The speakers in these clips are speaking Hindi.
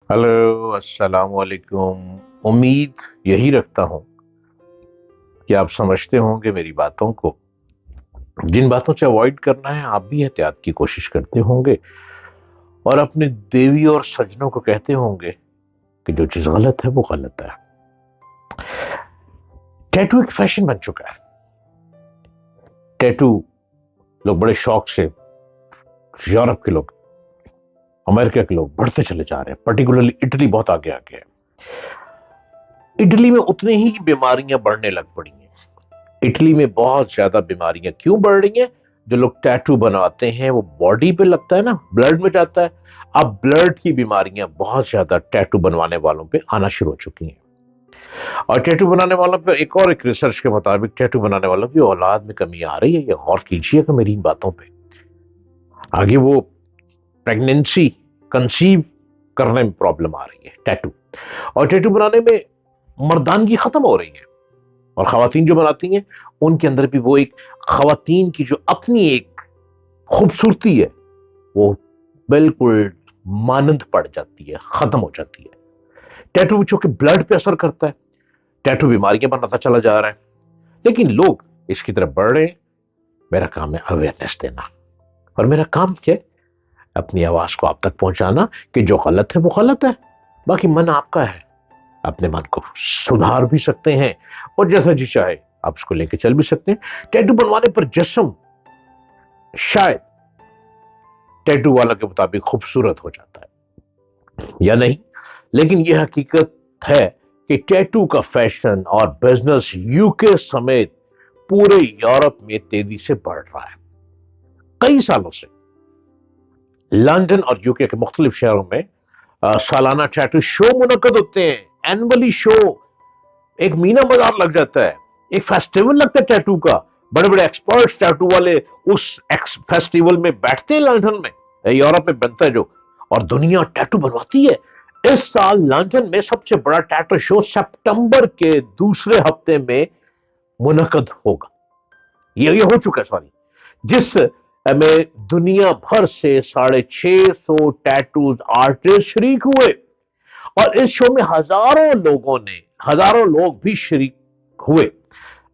हेलो, अस्सलाम वालेकुम। उम्मीद यही रखता हूं कि आप समझते होंगे मेरी बातों को। जिन बातों से अवॉइड करना है आप भी एहतियात की कोशिश करते होंगे और अपने देवी और सज्जनों को कहते होंगे कि जो चीज गलत है वो गलत है। टैटू एक फैशन बन चुका है। टैटू लोग बड़े शौक से, यूरोप के लोग, अमेरिका के लोग बढ़ते चले जा रहे हैं। पर्टिकुलरली इटली बहुत आगे आ गया है। इटली में उतनी ही बीमारियां बढ़ने लग पड़ी हैं। इटली में बहुत ज्यादा बीमारियां क्यों बढ़ रही हैं? जो लोग टैटू बनवाते हैं वो बॉडी पे लगता है ना, ब्लड में जाता है। अब ब्लड की बीमारियां बहुत ज्यादा टैटू बनवाने वालों पे आना शुरू हो चुकी हैं। और टैटू बनाने वालों पे एक रिसर्च के मुताबिक टैटू बनाने वालों की औलाद में कमी आ रही है। ये गौर कीजिएगा मेरी इन बातों पे। आगे वो प्रेगनेंसी कंसीव करने में प्रॉब्लम आ रही है टैटू। और टैटू बनाने में मर्दानगी खत्म हो रही है। और खवातीन जो बनाती हैं उनके अंदर भी वो एक खवातीन की जो अपनी एक खूबसूरती है वो बिल्कुल मानंद पड़ जाती है, खत्म हो जाती है। टैटू चूंकि ब्लड पे असर करता है, टैटू बीमारियां बनाता चला जा रहा है, लेकिन लोग इसकी तरफ बढ़ रहे हैं। मेरा काम है अवेयरनेस देना। और मेरा काम क्या है? अपनी आवाज को आप तक पहुंचाना कि जो गलत है वो गलत है। बाकी मन आपका है। अपने मन को सुधार भी सकते हैं और जैसा जी चाहे आप उसको लेके चल भी सकते हैं। टैटू बनवाने पर जिस्म शायद टैटू वाला के मुताबिक खूबसूरत हो जाता है या नहीं, लेकिन यह हकीकत है कि टैटू का फैशन और बिजनेस यूके समेत पूरे यूरोप में तेजी से बढ़ रहा है। कई सालों से लंदन और यूके के मुख्तलिफ शहरों में सालाना टैटू शो मुनक्कद होते हैं। एनुअली शो, एक मीना बाजार लग जाता है, एक फेस्टिवल लगता है टैटू का। बड़े बड़े एक्सपर्ट्स टैटू वाले उस फेस्टिवल में बैठते हैं लंदन में, यूरोप में बनता है जो, और दुनिया टैटू बनवाती है। इस साल लंदन में सबसे बड़ा टैटू शो सितंबर के दूसरे हफ्ते में मुनक्कद होगा। ये हो चुका है, सॉरी, जिस में दुनिया भर से 650 टैटू आर्टिस्ट शरीक हुए। और इस शो में हजारों लोग भी शरीक हुए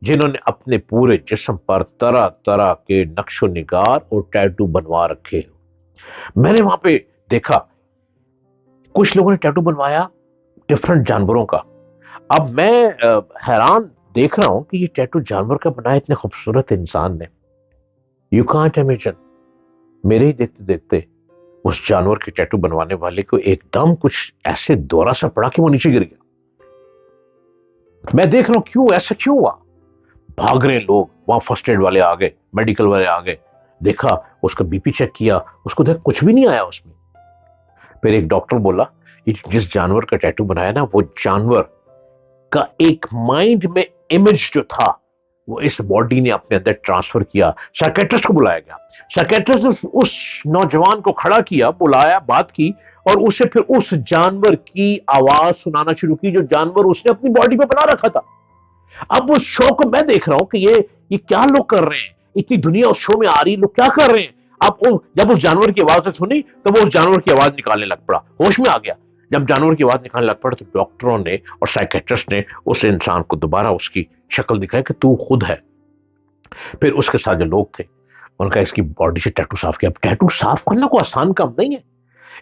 जिन्होंने अपने पूरे जिस्म पर तरह तरह के नक्शो निगार और टैटू बनवा रखे। मैंने वहां पे देखा कुछ लोगों ने टैटू बनवाया डिफरेंट जानवरों का। अब मैं हैरान देख रहा हूं कि ये टैटू जानवर का बनाया इतने खूबसूरत इंसान ने। यू कांट इमेजिन, मेरे ही देखते देखते उस जानवर के टैटू बनवाने वाले को एकदम कुछ ऐसे दौरा सा पड़ा कि वो नीचे गिर गया। मैं देख रहा हूं क्यों, ऐसा क्यों हुआ। भाग रहे लोग, वहां फर्स्ट एड वाले आ गए, मेडिकल वाले आ गए, देखा, उसका बीपी चेक किया, उसको देख कुछ भी नहीं आया उसमें। फिर एक डॉक्टर बोला जिस जानवर का टैटू बनाया ना, वो जानवर का एक माइंड में इमेज जो था वो इस बॉडी ने अपने अंदर ट्रांसफर किया। साइकेट्रिस्ट को बुलाया गया। साइकेट्रिस्ट ने उस नौजवान को खड़ा किया, बुलाया, बात की, और उसे फिर उस जानवर की आवाज सुनाना शुरू की जो जानवर उसने अपनी बॉडी पे बना रखा था। अब उस शो को मैं देख रहा हूं कि ये क्या लोग कर रहे हैं। इतनी दुनिया उस शो में आ रही, लोग क्या कर रहे हैं। अब जब उस जानवर की आवाज सुनी तो वो उस जानवर की आवाज निकालने लग पड़ा, होश में आ गया। जब जानवर की आवाज निकालने लग पड़ा तो डॉक्टरों ने और साइकेट्रिस्ट ने उस इंसान को दोबारा उसकी शक्ल दिखाई कि तू खुद है। फिर उसके साथ जो लोग थे उनका इसकी बॉडी से टैटू साफ किया। टैटू साफ करना कोई आसान काम नहीं है।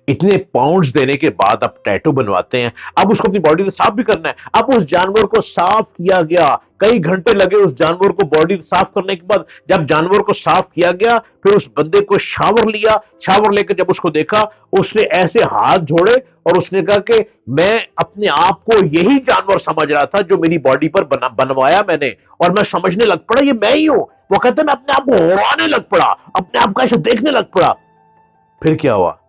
इतने पाउंड्स देने के बाद अब टैटू बनवाते हैं। अब उसको अपनी बॉडी से साफ भी करना है। अब उस जानवर को साफ किया गया, कई घंटे लगे उस जानवर को बॉडी साफ करने के बाद। जब जानवर को साफ किया गया फिर उस बंदे को शावर लिया। शावर लेकर जब उसको देखा, उसने ऐसे हाथ जोड़े और उसने कहा कि मैं अपने आप को यही जानवर समझ रहा था जो मेरी बॉडी पर बनवाया मैंने, और मैं समझने लग पड़ा ये मैं ही हूं। वो कहते मैं अपने आप को उड़ाने लग पड़ा, अपने आप को ऐसे देखने लग पड़ा। फिर क्या हुआ?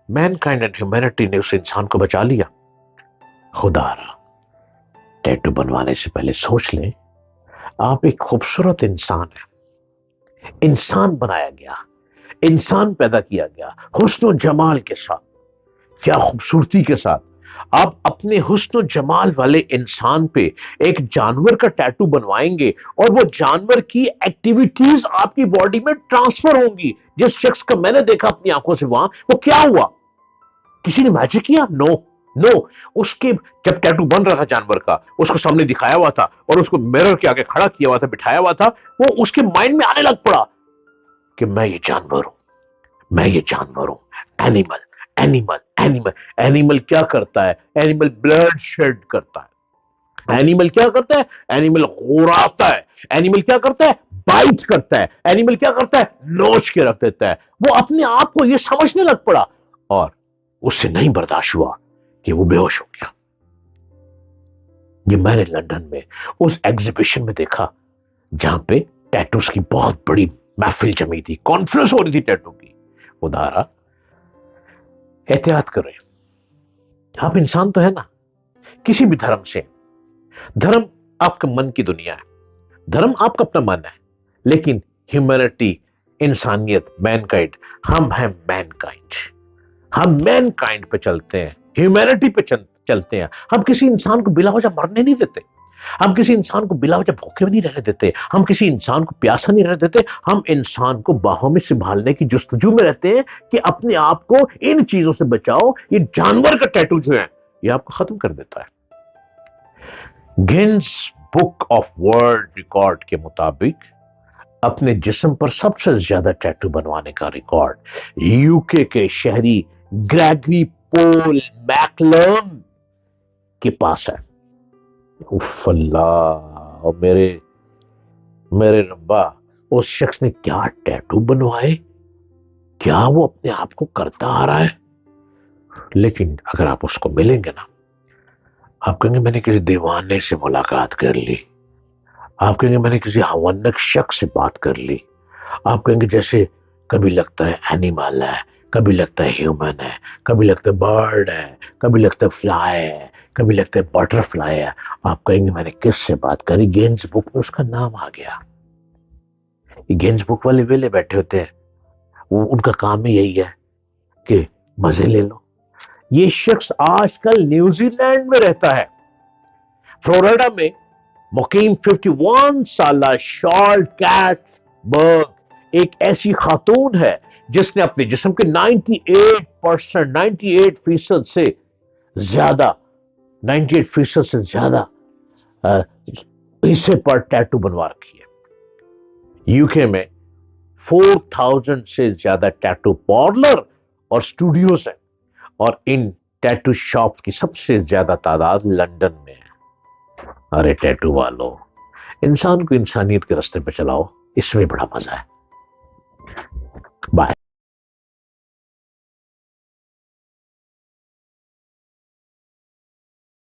मैनकाइंड एंड ह्यूमैनिटी ने उस इंसान को बचा लिया। खुदारा, टैटू बनवाने से पहले सोच लें, आप एक खूबसूरत इंसान हैं। इंसान बनाया गया, इंसान पैदा किया गया हुस्न जमाल के साथ, क्या खूबसूरती के साथ। आप अपने हुस्न जमाल वाले इंसान पे एक जानवर का टैटू बनवाएंगे और वो जानवर की एक्टिविटीज आपकी बॉडी में ट्रांसफर होंगी। जिस शख्स का मैंने देखा अपनी आंखों से वहां, वो क्या हुआ? किसी ने मैजिक किया? नो। नो, उसके जब टैटू बन रहा था जानवर का, उसको सामने दिखाया हुआ था और उसको मिरर के आगे खड़ा किया हुआ था, बिठाया हुआ था, वो उसके माइंड में आने लग पड़ा कि मैं ये जानवर हूं, मैं ये जानवर हूं। Animal, animal, animal. एनिमल क्या करता है? एनिमल ब्लड शेड करता है। एनिमल क्या करता है? एनिमल गुर्राता है। एनिमल क्या करता है? बाइट करता है। एनिमल क्या करता है? नोच के रख देता है। वो अपने आप को ये समझने लग पड़ा और उससे नहीं बर्दाश्त हुआ कि वो बेहोश हो गया। ये मैंने लंदन में उस एग्जीबिशन में देखा जहां पे टैटूज की बहुत बड़ी महफिल जमी थी, कॉन्फ्रेंस हो रही थी टैटू की। वो धारा, एहतियात करें, आप इंसान तो है ना, किसी भी धर्म से। धर्म आपका मन की दुनिया है, धर्म आपका अपना मन है, लेकिन ह्यूमैनिटी, इंसानियत, मैनकाइंड, हम हैं मैनकाइंड। हम मैनकाइंड पे चलते हैं, ह्यूमैनिटी पे चलते हैं। हम किसी इंसान को बिला वजह मरने नहीं देते। हम किसी इंसान को बिला वजह भूखे भी नहीं रहने देते। हम किसी इंसान को प्यासा नहीं रहने देते। हम इंसान को बाहों में संभालने की जुस्तजू में रहते हैं कि अपने आप को इन चीजों से बचाओ। ये जानवर का टैटू जो है, ये आपको खत्म कर देता है। गिन्स बुक ऑफ वर्ल्ड रिकॉर्ड के मुताबिक अपने जिस्म पर सबसे ज्यादा टैटू बनवाने का रिकॉर्ड यूके के शहरी ग्रेगरी पोल मैकलम के पास है। उफ अल्लाह, और मेरे मेरे रब्बा, उस शख्स ने क्या टैटू बनवाए, क्या वो अपने आप को करता आ रहा है। लेकिन अगर आप उसको मिलेंगे ना, आप कहेंगे मैंने किसी दीवाने से मुलाकात कर ली। आप कहेंगे मैंने किसी हवन्नक शख्स से बात कर ली। आप कहेंगे जैसे कभी लगता है एनिमल है, कभी लगता है ह्यूमन है, कभी लगता है बर्ड है, कभी लगता है फ्लाई है, कभी लगता है बटरफ्लाई है। आप कहेंगे मैंने किससे बात करी, गिन्स बुक में उसका नाम आ गया। ये गिन्स बुक वाले वेले बैठे होते हैं, वो उनका काम ही यही है कि मजे ले लो। ये शख्स आजकल न्यूजीलैंड में रहता है, फ्लोरिडा में मुकीम 51 साला शॉर्ट कैट बर्ग एक ऐसी खातून है जिसने अपने जिस्म के 98% से ज्यादा 98% से ज्यादा हिस्से पर टैटू बनवा रखी है। यूके में 4000 से ज्यादा टैटू पार्लर और स्टूडियोज हैं और इन टैटू शॉप्स की सबसे ज्यादा तादाद लंदन में है। अरे टैटू वालों, इंसान को इंसानियत के रास्ते पे चलाओ, इसमें बड़ा मजा है। बाय।